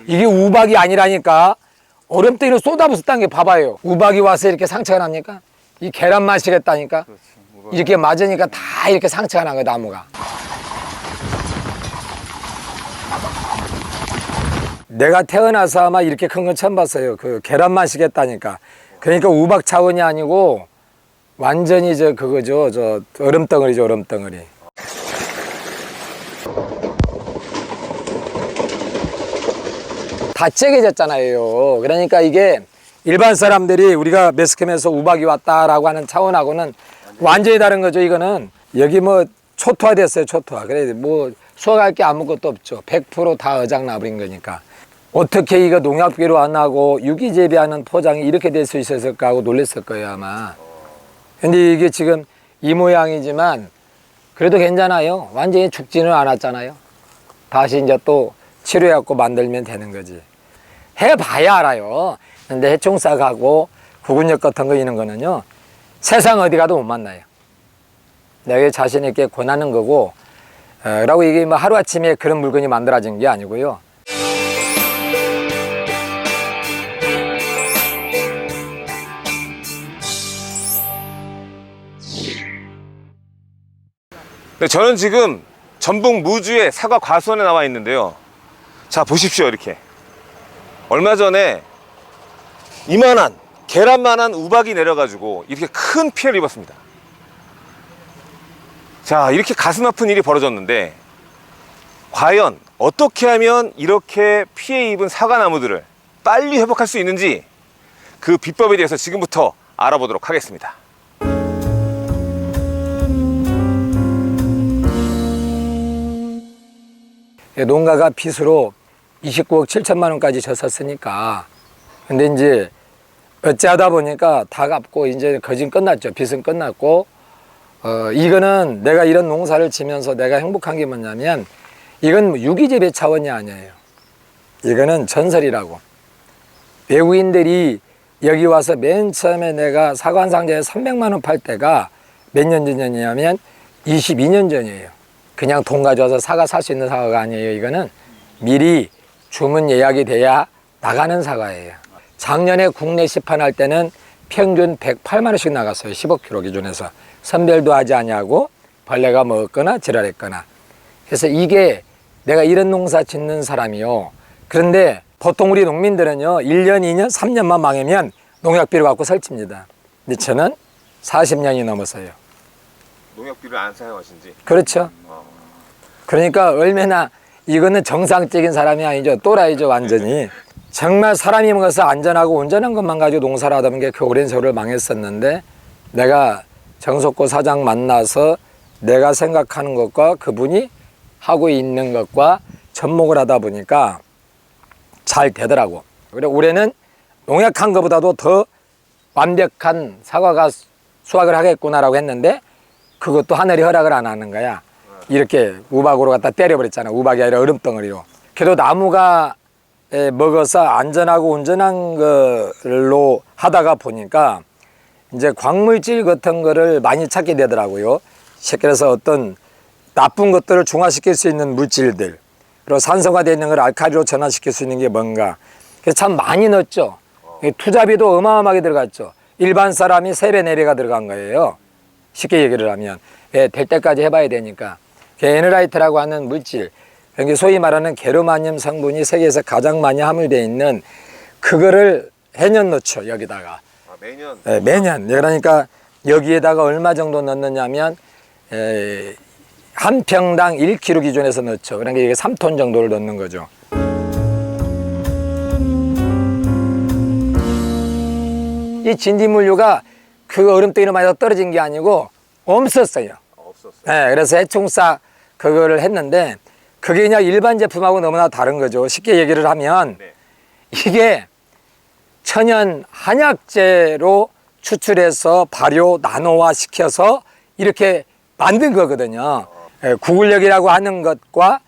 이게 우박이 아니라니까. 얼음덩이를 쏟아부었다는 게 봐봐요. 우박이 와서 이렇게 상처가 납니까? 이 계란 마시겠다니까. 이렇게 맞으니까 다 이렇게 상처가 난 거야, 나무가. 내가 태어나서 아마 이렇게 큰 건 처음 봤어요. 그 계란 마시겠다니까. 그러니까 우박 차원이 아니고 완전히 그거죠. 저 얼음덩어리죠, 얼음덩어리. 다 째개졌잖아요. 그러니까 이게 일반 사람들이 우리가 매스컴에서 우박이 왔다라고 하는 차원하고는 완전히 다른 거죠. 이거는 여기 뭐 초토화 됐어요. 초토화. 그래 뭐 수확할 게 아무것도 없죠. 100% 다 어장나버린 거니까. 어떻게 이거 농약비료 안 하고 유기재배하는 포장이 이렇게 될 수 있었을까 하고 놀랐을 거예요, 아마. 근데 이게 지금 이 모양이지만 그래도 괜찮아요. 완전히 죽지는 않았잖아요. 다시 이제 또 치료해갖고 만들면 되는 거지. 해봐야 알아요. 근데 해충싹하고 구근역 같은 거 이런 거는요, 세상 어디 가도 못 만나요. 내가 자신 있게 권하는 거고, 라고 이게 뭐 하루아침에 그런 물건이 만들어진 게 아니고요. 네, 저는 지금 전북 무주의 사과 과수원에 나와 있는데요. 자, 보십시오. 이렇게 얼마 전에 이만한 계란만한 우박이 내려가지고 이렇게 큰 피해를 입었습니다. 자, 이렇게 가슴 아픈 일이 벌어졌는데 과연 어떻게 하면 이렇게 피해 입은 사과나무들을 빨리 회복할 수 있는지 그 비법에 대해서 지금부터 알아보도록 하겠습니다. 농가가 빚으로 29억 7천만 원까지 졌었으니까. 근데 이제 어찌하다 보니까 다 갚고 이제 거진 끝났죠. 빚은 끝났고, 이거는 내가 이런 농사를 지면서 내가 행복한 게 뭐냐면, 이건 유기재배 차원이 아니에요. 이거는 전설이라고. 외국인들이 여기 와서 맨 처음에 내가 사과 한 상자에 300만 원 팔 때가 몇 년 전이냐면 22년 전이에요. 그냥 돈 가져와서 사과 살 수 있는 사과가 아니에요. 이거는 미리 주문 예약이 돼야 나가는 사과예요. 작년에 국내 시판할 때는 평균 108만 원씩 나갔어요. 15kg 기준에서. 선별도 하지 않냐고 벌레가 먹었거나 지랄했거나. 그래서 이게 내가 이런 농사 짓는 사람이요. 그런데 보통 우리 농민들은요, 1년, 2년, 3년만 망하면 농약비료 갖고 설칩니다. 근데 저는 40년이 넘었어요. 농약비를 안 사용하신 지? 그렇죠. 그러니까 얼마나 이거는 정상적인 사람이 아니죠. 또라이죠, 완전히. 정말 사람이 먹어서 안전하고 온전한 것만 가지고 농사를 하다 보니까 그 오랜 세월을 망했었는데, 내가 정석고 사장 만나서 내가 생각하는 것과 그분이 하고 있는 것과 접목을 하다 보니까 잘 되더라고. 그래 올해는 농약한 것보다도 더 완벽한 사과가 수확을 하겠구나라고 했는데, 그것도 하늘이 허락을 안 하는 거야. 이렇게 우박으로 갖다 때려버렸잖아. 우박이 아니라 얼음덩어리로. 그래도 나무가 먹어서 안전하고 온전한 걸로 하다가 보니까 이제 광물질 같은 거를 많이 찾게 되더라고요. 그래서 어떤 나쁜 것들을 중화시킬 수 있는 물질들, 그리고 산소가 되어 있는 걸 알칼리로 전환시킬 수 있는 게 뭔가. 그래서 참 많이 넣었죠. 투자비도 어마어마하게 들어갔죠. 일반 사람이 3배, 4배가 들어간 거예요. 쉽게 얘기를 하면. 될 때까지 해봐야 되니까. 에너라이트라고 하는 물질, 소위 말하는 게르마늄 성분이 세계에서 가장 많이 함유되어 있는 그거를 해년 넣죠, 여기다가. 매년? 네, 매년. 그러니까 여기에다가 얼마 정도 넣느냐면 한 평당 1kg 기준에서 넣죠. 그러니까 이게 3톤 정도를 넣는 거죠. 이 진딧물류가 그 얼음덩이로 맞아서 떨어진 게 아니고 없었어요. 네, 그래서 해충싹 그거를 했는데, 그게 그냥 일반 제품하고 너무나 다른 거죠. 쉽게 얘기를 하면 이게 천연 한약재로 추출해서 발효 나노화 시켜서 이렇게 만든 거거든요. 구글력이라고 하는 것과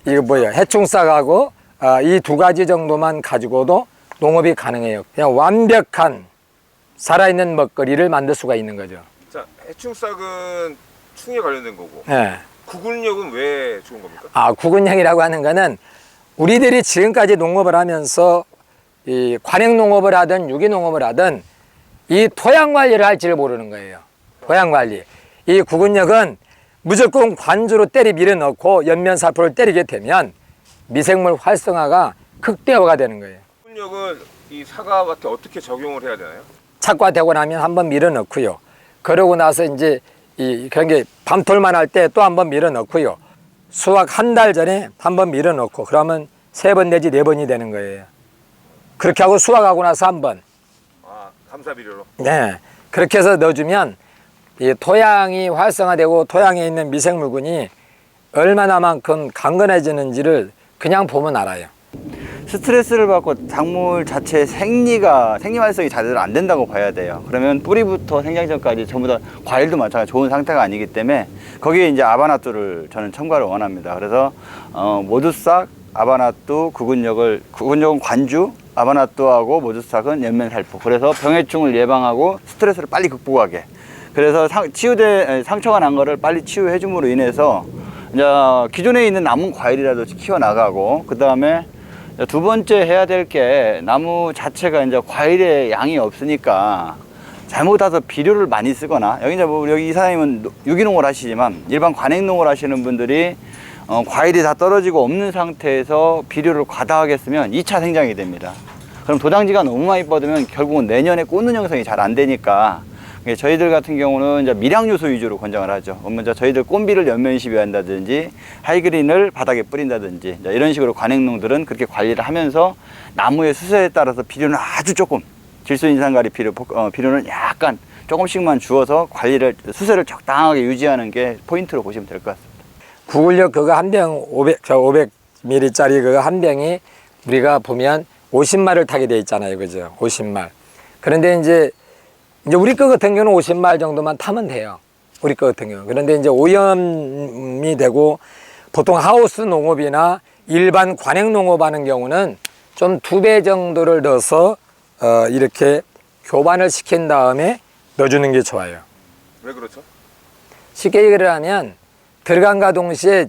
이거 뭐야, 해충싹하고 이 2가지 정도만 가지고도 농업이 가능해요. 그냥 완벽한 살아있는 먹거리를 만들 수가 있는 거죠. 자, 해충싹은 충에 관련된 거고. 예. 구근력은 왜 좋은 겁니까? 아, 구근형이라고 하는 거는 우리들이 지금까지 농업을 하면서 이 관행농업을 하든 유기농업을 하든 이 토양 관리를 할지를 모르는 거예요. 토양 관리. 이 구근력은 무조건 관주로 때리 밀어넣고 연면살포를 때리게 되면 미생물 활성화가 극대화가 되는 거예요. 구근력은 이 사과밭에 어떻게 적용을 해야 되나요? 착과되고 나면 한번 밀어넣고요. 그러고 나서 이제 그런 게 밤톨만 할 때 또 한번 밀어넣고요. 수확 한 달 전에 한번 밀어넣고 그러면 3번 내지 4번이 되는 거예요. 그렇게 하고 수확하고 나서 한번. 아, 감사비료로. 네. 그렇게 해서 넣어주면 이 토양이 활성화되고 토양에 있는 미생물군이 얼마나만큼 강건해지는지를 그냥 보면 알아요. 스트레스를 받고 작물 자체의 생리 활성이 제대로 안 된다고 봐야 돼요. 그러면 뿌리부터 생장점까지 전부 다 과일도 마찬가지 좋은 상태가 아니기 때문에 거기에 이제 아바나뚜를 저는 첨가를 원합니다. 그래서 모두싹, 아바나뚜, 구근력은 관주, 아바나뚜하고 모두싹은 연면살포. 그래서 병해충을 예방하고 스트레스를 빨리 극복하게. 그래서 상처가 난 거를 빨리 치유해 줌으로 인해서 이제 기존에 있는 남은 과일이라도 키워나가고, 그 다음에 두 번째 해야 될 게 나무 자체가 이제 과일의 양이 없으니까 잘못해서 비료를 많이 쓰거나, 여기 이제 뭐 여기 이 사장님은 유기농을 하시지만 일반 관행농을 하시는 분들이 과일이 다 떨어지고 없는 상태에서 비료를 과다하게 쓰면 2차 생장이 됩니다. 그럼 도장지가 너무 많이 뻗으면 결국은 내년에 꽂는 형성이 잘 안 되니까 저희들 같은 경우는 이제 미량 요소 위주로 권장을 하죠. 먼저 저희들 꼰비를 연면 시비한다든지 하이그린을 바닥에 뿌린다든지 이런 식으로 관행농들은 그렇게 관리를 하면서 나무의 수세에 따라서 비료는 아주 조금, 질소인산가리 비료는 약간 조금씩만 주어서 수세를 적당하게 유지하는 게 포인트로 보시면 될 것 같습니다. 구근력 그거 한 병 500ml짜리 그거 한 병이 우리가 보면 50마를 타게 돼 있잖아요. 그죠? 50말. 그런데 이제 우리 거 같은 경우는 50말 정도만 타면 돼요. 우리 거 같은 경우. 그런데 이제 오염이 되고 보통 하우스 농업이나 일반 관행 농업 하는 경우는 좀 2배 정도를 넣어서 이렇게 교반을 시킨 다음에 넣어주는 게 좋아요. 왜 그렇죠? 쉽게 얘기를 하면 들어간과 동시에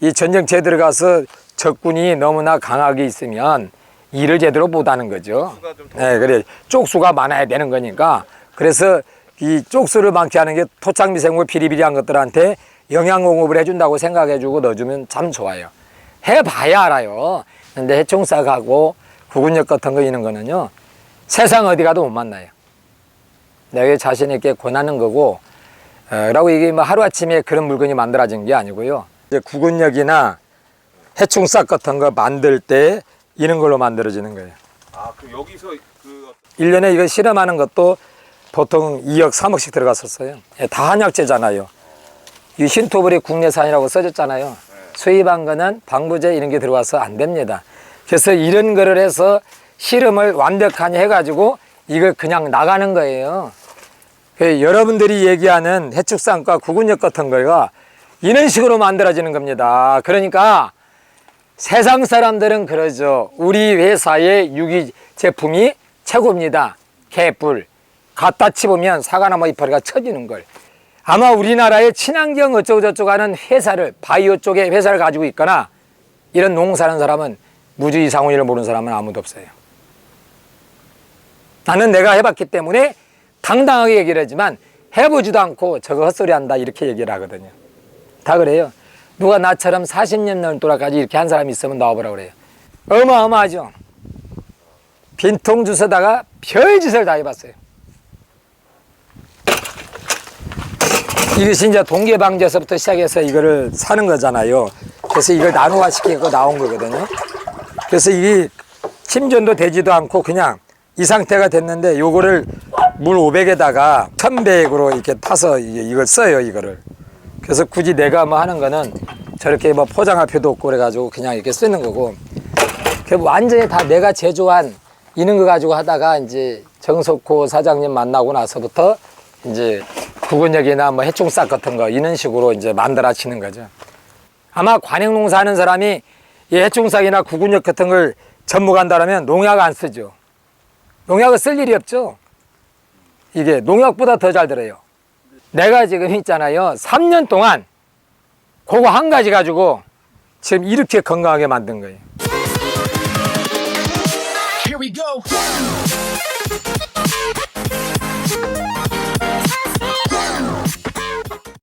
이 전쟁터에 들어가서 적군이 너무나 강하게 있으면 일을 제대로 못하는 거죠. 수가 좀 더. 네, 그래. 쪽수가 많아야 되는 거니까. 그래서 이 쪽수를 많게 하는 게 토착미생물 비리비리한 것들한테 영양공급을 해준다고 생각해주고 넣어주면 참 좋아요. 해봐야 알아요. 근데 해충싹하고 구근력 같은 거 이런 거는요, 세상 어디 가도 못 만나요. 내가 자신 있게 권하는 거고, 라고 이게 뭐 하루아침에 그런 물건이 만들어진 게 아니고요. 이제 구근력이나 해충싹 같은 거 만들 때 이런 걸로 만들어지는 거예요. 아, 여기서 1년에 이거 실험하는 것도 보통 2억, 3억씩 들어갔었어요. 다 한약재잖아요. 이 신토불이 국내산이라고 써졌잖아요. 수입한 거는 방부제 이런 게 들어와서 안 됩니다. 그래서 이런 거를 해서 실험을 완벽하게 해가지고 이걸 그냥 나가는 거예요. 여러분들이 얘기하는 해축상과 구근력 같은 거가 이런 식으로 만들어지는 겁니다. 그러니까 세상 사람들은 그러죠. 우리 회사의 유기 제품이 최고입니다. 개뿔. 갖다 치보면 사과나무 이파리가 쳐지는 걸. 아마 우리나라의 친환경 어쩌고저쩌고 하는 회사를, 바이오 쪽의 회사를 가지고 있거나 이런 농사하는 사람은 무주 이상훈이를 모르는 사람은 아무도 없어요. 나는 내가 해봤기 때문에 당당하게 얘기를 하지만 해보지도 않고 저거 헛소리 한다 이렇게 얘기를 하거든요. 다 그래요. 누가 나처럼 40년 넘도록까지 이렇게 한 사람이 있으면 나와보라 그래요. 어마어마하죠. 빈통 주워다가 별짓을 다 해봤어요. 이것이 이제 동계방제에서부터 시작해서 이거를 사는 거잖아요. 그래서 이걸 나노화시키고 나온 거거든요. 그래서 이게 침전도 되지도 않고 그냥 이 상태가 됐는데 요거를 물 500에다가 1100으로 이렇게 타서 이걸 써요, 이거를. 그래서 굳이 내가 뭐 하는 거는 저렇게 뭐 포장할 필요도 없고 그래가지고 그냥 이렇게 쓰는 거고. 완전히 다 내가 제조한 이런 거 가지고 하다가 이제 정석호 사장님 만나고 나서부터 이제 구근력이나 뭐 해충싹 같은 거 이런 식으로 이제 만들어지는 거죠. 아마 관행농사 하는 사람이 이 해충싹이나 구근력 같은 걸 접목한다면 농약 안 쓰죠. 농약을 쓸 일이 없죠. 이게 농약보다 더 잘 들어요. 내가 지금 있잖아요. 3년 동안 그거 한 가지 가지고 지금 이렇게 건강하게 만든 거예요. Here we go.